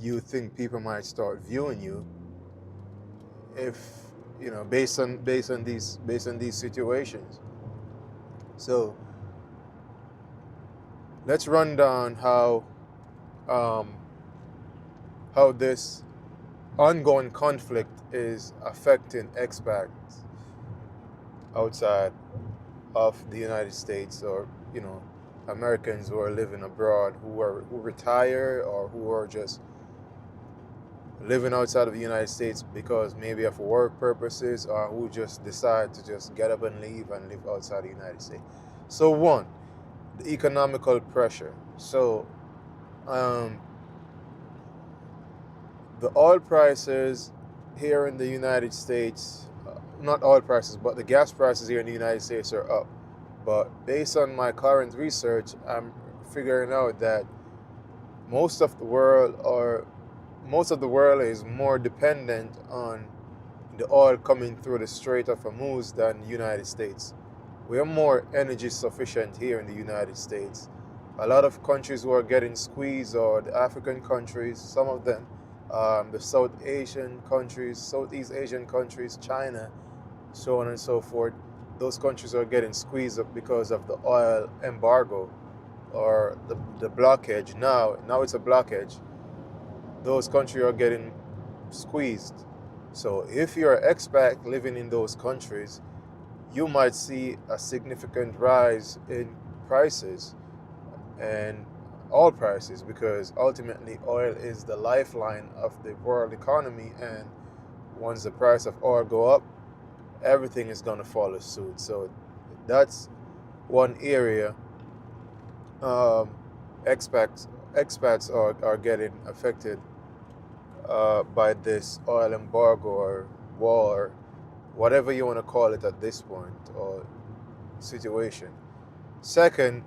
you think people might start viewing you if based on these situations. So let's run down um, how this ongoing conflict is affecting expats outside of the United States, or Americans who are living abroad, who retire, or who are just living outside of the United States because maybe of work purposes, or who just decide to just get up and leave and live outside the United States. So one, the economical pressure. So the oil prices here in the United States, not oil prices, but the gas prices here in the United States are up. But based on my current research, I'm figuring out that most of the world is more dependent on the oil coming through the Strait of Hormuz than the United States. We are more energy sufficient here in the United States. A lot of countries who are getting squeezed are the African countries, some of them, the Southeast Asian countries, China, so on and so forth. Those countries are getting squeezed up because of the oil embargo, or the blockage. Now it's a blockage. Those countries are getting squeezed. So if you're an expat living in those countries, you might see a significant rise in prices, and oil prices, because ultimately oil is the lifeline of the world economy, and once the price of oil go up, everything is going to follow suit. So that's one area expats are getting affected by this oil embargo or war, whatever you want to call it at this point, or situation. Second,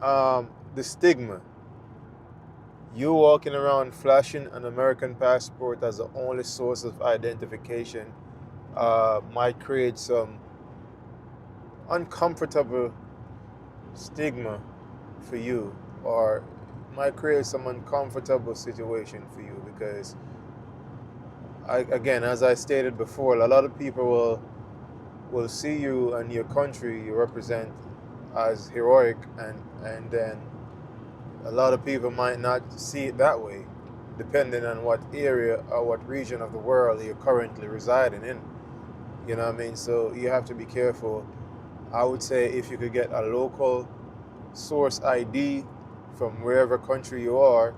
the stigma. You walking around flashing an American passport as the only source of identification might create some uncomfortable stigma for you, or might create some uncomfortable situation for you, because again, as I stated before, a lot of people will see you and your country you represent as heroic, and then a lot of people might not see it that way, depending on what area or what region of the world you're currently residing in. You know what I mean? So you have to be careful. I would say if you could get a local source ID from wherever country you are,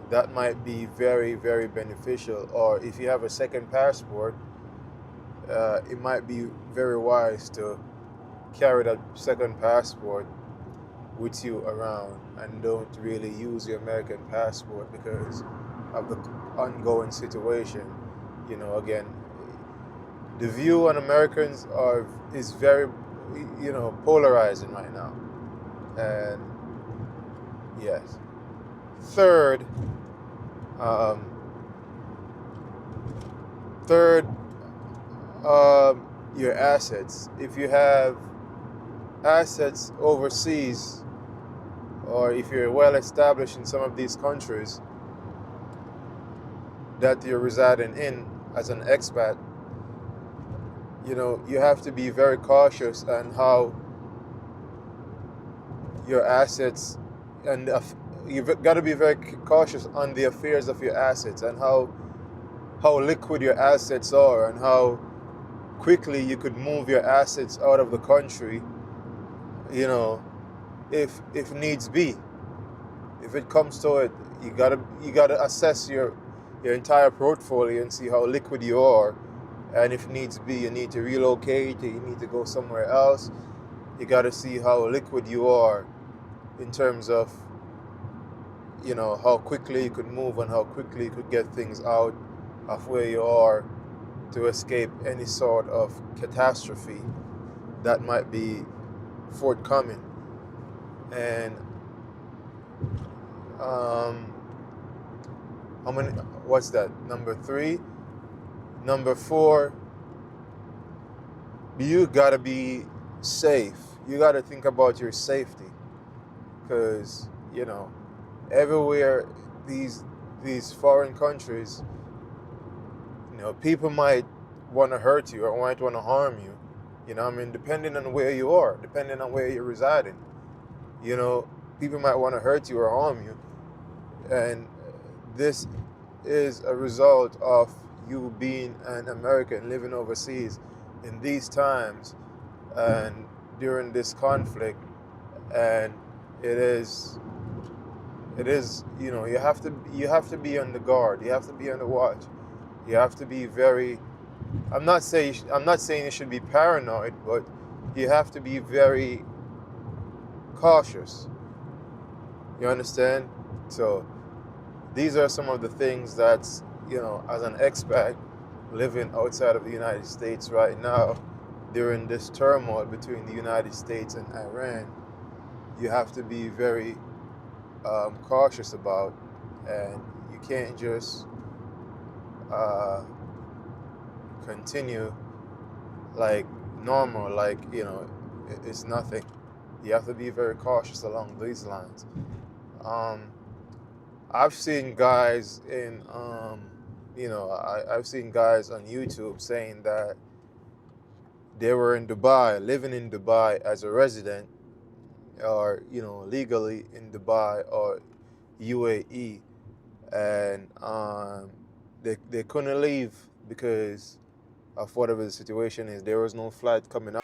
that might be very, very beneficial. Or if you have a second passport, it might be very wise to carry that second passport with you around, and don't really use your American passport because of the ongoing situation. Again, the view on Americans is very, polarizing right now. And yes. Third, um, third, your assets. If you have assets overseas, or if you're well established in some of these countries that you're residing in as an expat, you have to be very cautious on how your assets, and you've got to be very cautious on the affairs of your assets, and how liquid your assets are, and how quickly you could move your assets out of the country, if needs be. If it comes to it, you gotta assess your entire portfolio and see how liquid you are, and if needs be, you need to relocate, or you need to go somewhere else. You gotta see how liquid you are in terms of how quickly you could move, and how quickly you could get things out of where you are to escape any sort of catastrophe that might be forthcoming. And how many? What's that? Number 3. Number 4. You gotta be safe. You gotta think about your safety, because everywhere these foreign countries, people might want to hurt you or might want to harm you. I mean, depending on where you are, depending on where you're residing, people might want to hurt you or harm you. And this is a result of you being an American living overseas in these times and during this conflict. And it is you have to be on the guard, you have to be on the watch, you have to be very, I'm not saying you should be paranoid, but you have to be very cautious. You understand? So these are some of the things that's, as an expat living outside of the United States right now, during this turmoil between the United States and Iran, you have to be very cautious about, and you can't just continue like normal, like it's nothing. You have to be very cautious along these lines. I've seen guys I've seen guys on YouTube saying that they were in Dubai, living in Dubai as a resident, or legally in Dubai or UAE, and they couldn't leave because of whatever the situation is. There was no flight coming